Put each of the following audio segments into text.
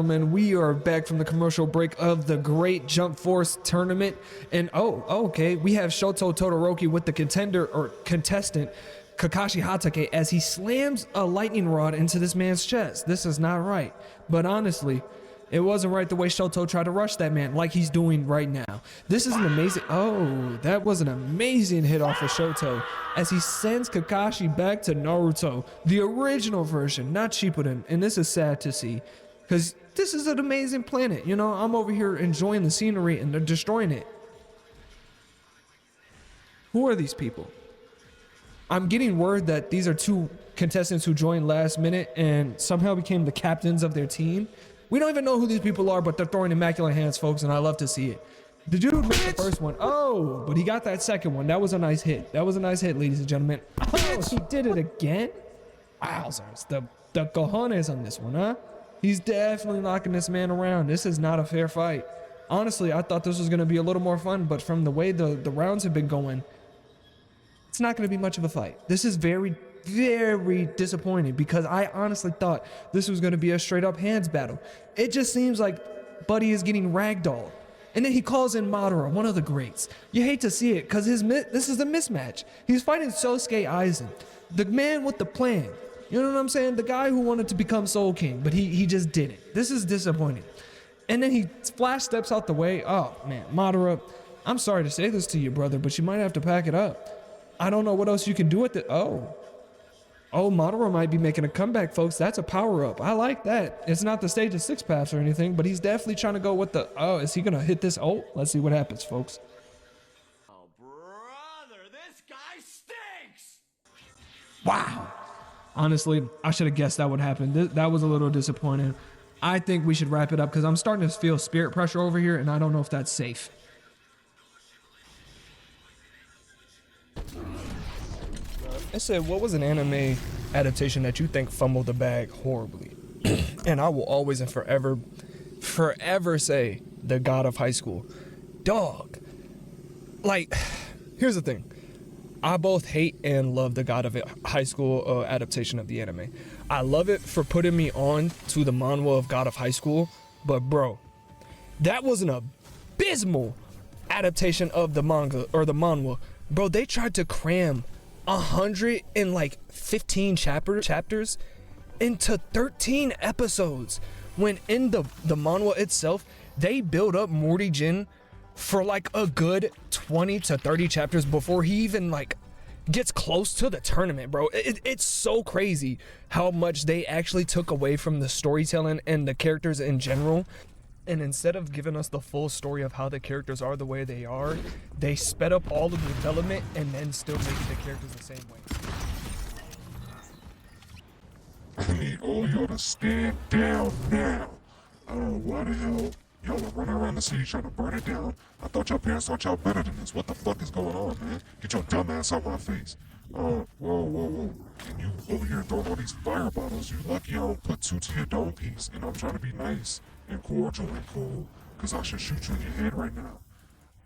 Gentlemen, we are back from the commercial break of the Great Jump Force Tournament, and okay, we have Shoto Todoroki with the contestant Kakashi Hatake as he slams a lightning rod into this man's chest. This is not right, but honestly, it wasn't right the way Shoto tried to rush that man like he's doing right now. This is an amazing, that was an amazing hit off of Shoto as he sends Kakashi back to Naruto, the original version, not Shippuden, and this is sad to see. Because this is an amazing planet, you know, I'm over here enjoying the scenery and they're destroying it. Who are these people? I'm getting word that these are two contestants who joined last minute and somehow became the captains of their team. We don't even know who these people are, but they're throwing immaculate hands, folks, and I love to see it. The dude made the first one. Oh, but he got that second one. That was a nice hit. That was a nice hit, ladies and gentlemen. Oh, he did it again? Wowzers. The cojones on this one, huh? He's definitely knocking this man around. This is not a fair fight. Honestly, I thought this was going to be a little more fun, but from the way the rounds have been going, it's not going to be much of a fight. This is very, very disappointing because I honestly thought this was going to be a straight up hands battle. It just seems like Buddy is getting ragdolled. And then he calls in Madara, one of the greats. You hate to see it because this is a mismatch. He's fighting Sosuke Aizen, the man with the plan. You know what I'm saying? The guy who wanted to become Soul King, but he just didn't. This is disappointing. And then he flash steps out the way. Oh, man, Madara, I'm sorry to say this to you, brother, but you might have to pack it up. I don't know what else you can do with it. Oh, Madara might be making a comeback, folks. That's a power-up. I like that. It's not the stage of six paths or anything, but he's definitely trying to go with the, is he going to hit this? Oh, let's see what happens, folks. Oh, brother, this guy stinks! Wow. Honestly, I should have guessed that would happen. That was a little disappointing. I think we should wrap it up because I'm starting to feel spirit pressure over here, and I don't know if that's safe. It said, what was an anime adaptation that you think fumbled the bag horribly? And I will always and forever say The God of High School. Dog. Like, here's the thing. I both hate and love the God of High School adaptation of the anime. I love it for putting me on to the manhwa of God of High School, but bro, that was an abysmal adaptation of the manga or the manhwa. Bro, they tried to cram 115 chapters into 13 episodes when in the manhwa itself, they build up Morty Jin for like a good 20 to 30 chapters before he even like gets close to the tournament, bro. It's so crazy how much they actually took away from the storytelling and the characters in general. And instead of giving us the full story of how the characters are the way they are, they sped up all of the development and then still making the characters the same way. I need all y'all to stand down now. I don't know why the hell y'all are running around the city trying to burn it down. I thought y'all parents thought y'all better than this. What the fuck is going on, man? Get your dumb ass out my face. Whoa. And you over here throwing all these fire bottles. You lucky I don't put two to your dome piece. And I'm trying to be nice and cordial and cool, because I should shoot you in your head right now.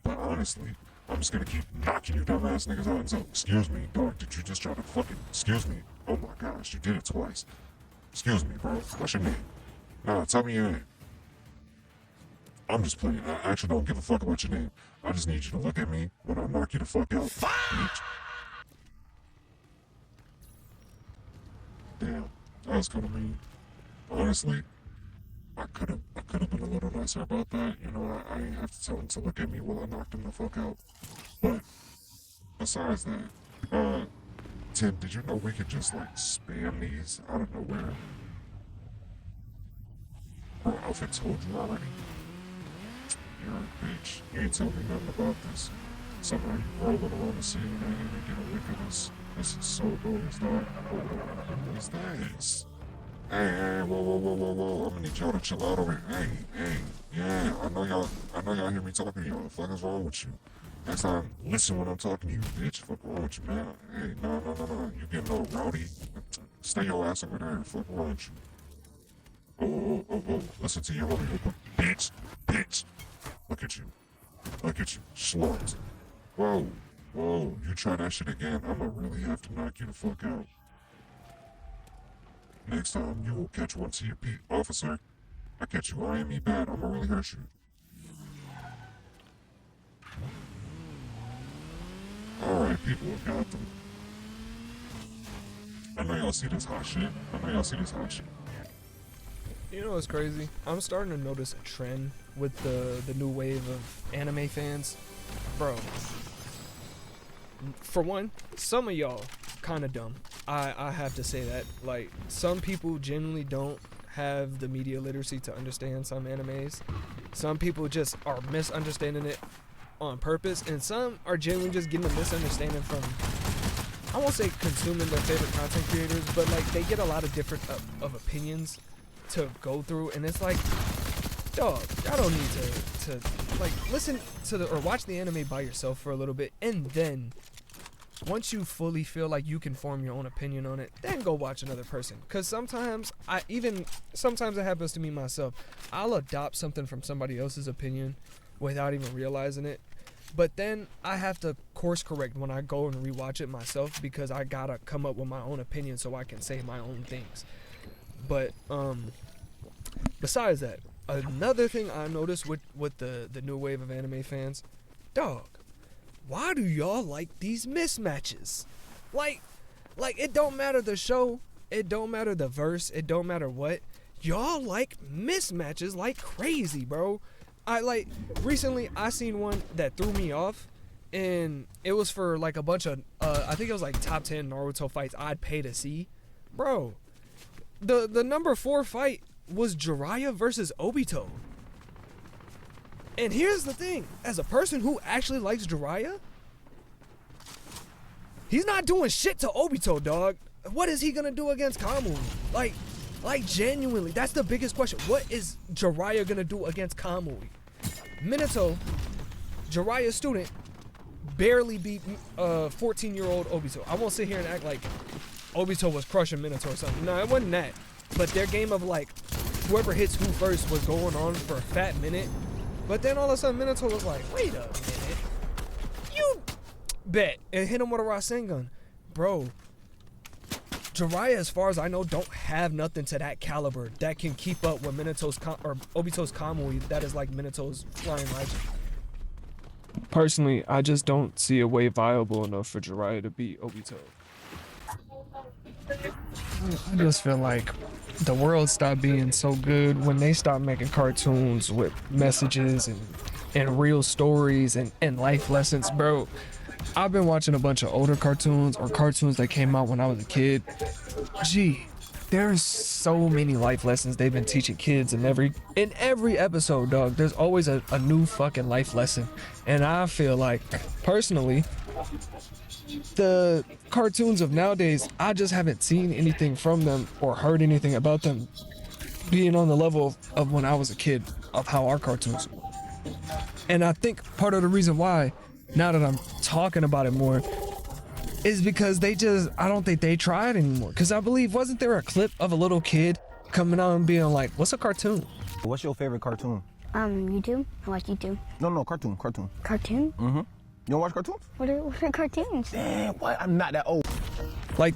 But honestly, I'm just gonna keep knocking you dumbass niggas out until, excuse me, dog, did you just try to fucking, excuse me? Oh my gosh, you did it twice. Excuse me, bro, what's your name? Nah, tell me your name. I'm just playing. I actually don't give a fuck about your name. I just need you to look at me when I knock you the fuck out. Bitch. Damn, that was kind of mean. Honestly, I could have been a little nicer about that. You know, I ain't have to tell him to look at me while I knocked him the fuck out. But besides that, Tim, did you know we could just like spam these out of nowhere? Bro, Alfred told you already. You're a bitch. You ain't told me nothing about this. Somehow you rolling around the city and I ain't even get a lick of this. This is so bogus, dog. What is this? Hey, whoa. I'm gonna need y'all to chill out over here. Hey, yeah, I know y'all hear me talking to y'all. What the fuck is wrong with you? Next time, listen when I'm talking to you, bitch. Fuck wrong with you, man? Hey, no. You getting all rowdy. Stay your ass over there. Fuck wrong with you. Oh. Listen to your homie real quick. Bitch. Look at you. Slut. Whoa. You try that shit again, I'ma really have to knock you the fuck out. Next time, you will catch one to your beat, officer. I catch you eyeing me bad, I'ma really hurt you. Alright, people of Gotham. I know y'all see this hot shit. You know what's crazy? I'm starting to notice a trend with the new wave of anime fans. Bro, for one, some of y'all kind of dumb. I have to say that. Like, some people genuinely don't have the media literacy to understand some animes. Some people just are misunderstanding it on purpose, and some are genuinely just getting a misunderstanding from, I won't say consuming their favorite content creators, but like they get a lot of different of opinions to go through, and it's like, dog, y'all don't need to like listen to or watch the anime by yourself for a little bit, and then once you fully feel like you can form your own opinion on it, then go watch another person. Because sometimes it happens to me myself. I'll adopt something from somebody else's opinion without even realizing it. But then I have to course correct when I go and rewatch it myself, because I gotta come up with my own opinion so I can say my own things. But besides that, another thing I noticed with the new wave of anime fans, dog, why do y'all like these mismatches? Like it don't matter the show, it don't matter the verse, it don't matter what. Y'all like mismatches like crazy, bro. Recently I seen one that threw me off, and it was for like a bunch of I think it was like top 10 Naruto fights I'd pay to see. Bro, the number 4 fight was Jiraiya versus Obito. And here's the thing, as a person who actually likes Jiraiya, he's not doing shit to Obito, dog. What is he gonna do against Kamui? Like genuinely, that's the biggest question. What is Jiraiya gonna do against Kamui? Minato, Jiraiya's student, barely beat 14-year-old Obito. I won't sit here and act like Obito was crushing Minato or something. No, it wasn't that. But their game of like, whoever hits who first was going on for a fat minute. But then all of a sudden Minato was like, wait a minute, you bet, and hit him with a Rasengan. Bro, Jiraiya, as far as I know, don't have nothing to that caliber that can keep up with Obito's Kamui that is like Minato's flying legend. Personally, I just don't see a way viable enough for Jiraiya to beat Obito. I just feel like the world stopped being so good when they stopped making cartoons with messages and real stories and life lessons, bro. I've been watching a bunch of older cartoons or cartoons that came out when I was a kid. Gee, there's so many life lessons they've been teaching kids in every episode, dog. There's always a new fucking life lesson. And I feel like, personally, the cartoons of nowadays, I just haven't seen anything from them or heard anything about them being on the level of when I was a kid, of how our cartoons were. And I think part of the reason why, now that I'm talking about it more, is because I don't think they tried anymore. Because I believe, wasn't there a clip of a little kid coming out and being like, what's a cartoon? What's your favorite cartoon? YouTube. I watch YouTube. No, cartoon. Cartoon? Mm-hmm. You don't watch cartoons? What are cartoons? Damn, what? I'm not that old. Like,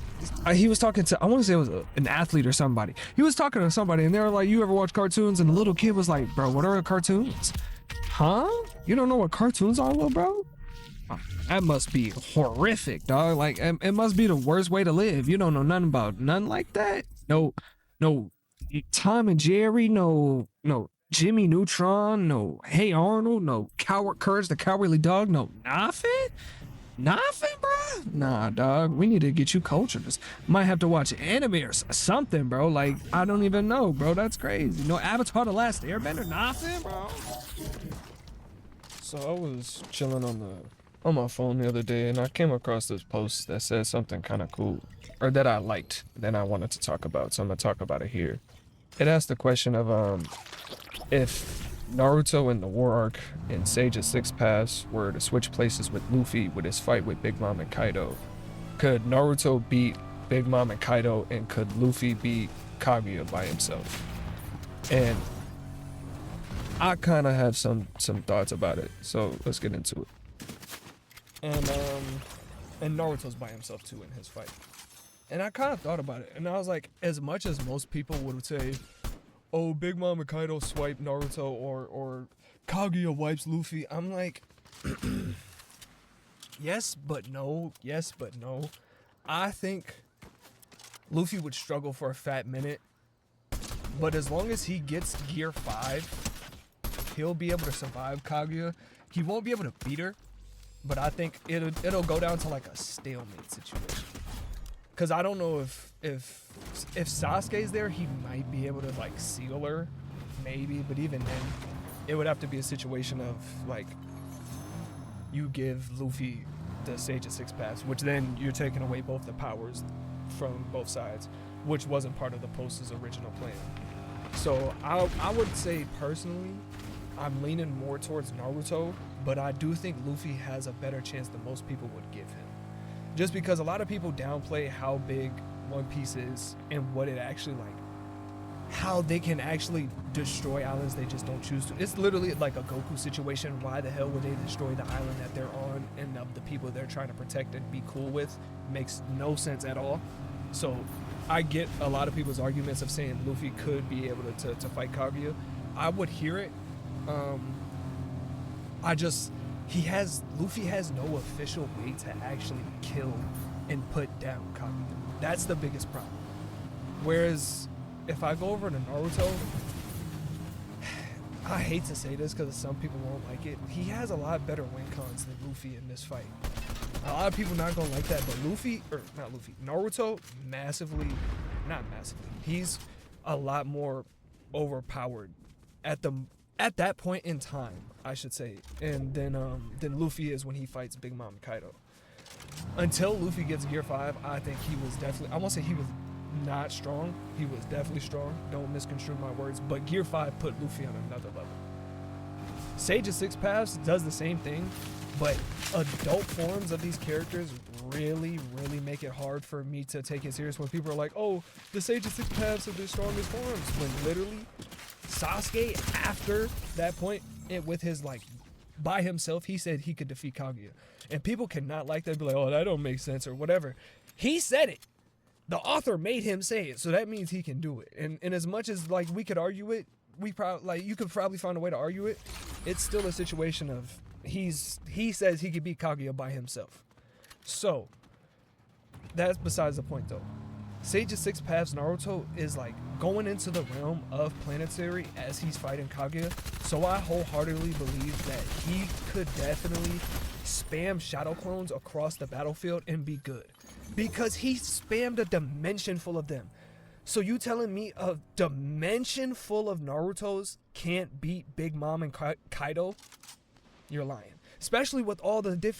he was talking to, I want to say it was an athlete or somebody. He was talking to somebody and they were like, you ever watch cartoons? And the little kid was like, bro, what are cartoons? Huh? You don't know what cartoons are, little bro? That must be horrific, dog. Like, it must be the worst way to live. You don't know nothing about nothing like that. No Tom and Jerry, no Jimmy Neutron, no Hey Arnold, no Courage the Cowardly Dog, no nothing, bro. Nah, dog. We need to get you cultured. Might have to watch anime or something, bro. Like, I don't even know, bro. That's crazy. No Avatar: The Last Airbender, nothing, bro. So I was chilling on my phone the other day, and I came across this post that said something kind of cool, or that I liked, that I wanted to talk about, so I'm gonna talk about it here. It asked the question of if Naruto in the War Arc in Sage's Six Paths were to switch places with Luffy with his fight with Big Mom and Kaido, could Naruto beat Big Mom and Kaido, and could Luffy beat Kaguya by himself? And I kind of have some thoughts about it, so let's get into it. And Naruto's by himself too in his fight. And I kind of thought about it, and I was like, as much as most people would say, oh, Big Mom and Kaido swipe Naruto or Kaguya wipes Luffy. I'm like, yes, but no. Yes, but no. I think Luffy would struggle for a fat minute, but as long as he gets Gear 5, he'll be able to survive Kaguya. He won't be able to beat her, but I think it'll go down to like a stalemate situation. Cause I don't know if Sasuke's there, he might be able to like seal her, maybe. But even then, it would have to be a situation of like you give Luffy the Sage of Six Paths, which then you're taking away both the powers from both sides, which wasn't part of the Post's original plan. So I would say personally, I'm leaning more towards Naruto, but I do think Luffy has a better chance than most people would give him. Just because a lot of people downplay how big One Piece is and what it actually like, how they can actually destroy islands they just don't choose to. It's literally like a Goku situation. Why the hell would they destroy the island that they're on and of the people they're trying to protect and be cool with? Makes no sense at all. So I get a lot of people's arguments of saying Luffy could be able to fight Kaguya. I would hear it. Luffy has no official way to actually kill and put down Kaguya. That's the biggest problem. Whereas if I go over to Naruto, I hate to say this because some people won't like it, he has a lot better win cons than Luffy in this fight. A lot of people not gonna like that, but Naruto he's a lot more overpowered at that point in time, I should say, and than Luffy is when he fights Big Mom and Kaido. Until Luffy gets Gear 5, I think he was definitely, I won't say he was not strong, he was definitely strong, don't misconstrue my words, but Gear 5 put Luffy on another level. Sage of Six Paths does the same thing, but adult forms of these characters really make it hard for me to take it serious when people are like, oh, the Sage of Six Paths are the strongest forms, when literally Sasuke, after that point, with his like, by himself, he said he could defeat Kaguya. And people cannot like that, be like, oh, that don't make sense or whatever. He said it. The author made him say it, so that means he can do it. And as much as like we could argue it, you could probably find a way to argue it. It's still a situation of he says he could beat Kaguya by himself. So that's besides the point though. Sage of Six Paths Naruto is like going into the realm of planetary as he's fighting Kaguya. So I wholeheartedly believe that he could definitely spam shadow clones across the battlefield and be good. Because he spammed a dimension full of them. So you telling me a dimension full of Narutos can't beat Big Mom and Kaido? You're lying. Especially with all the different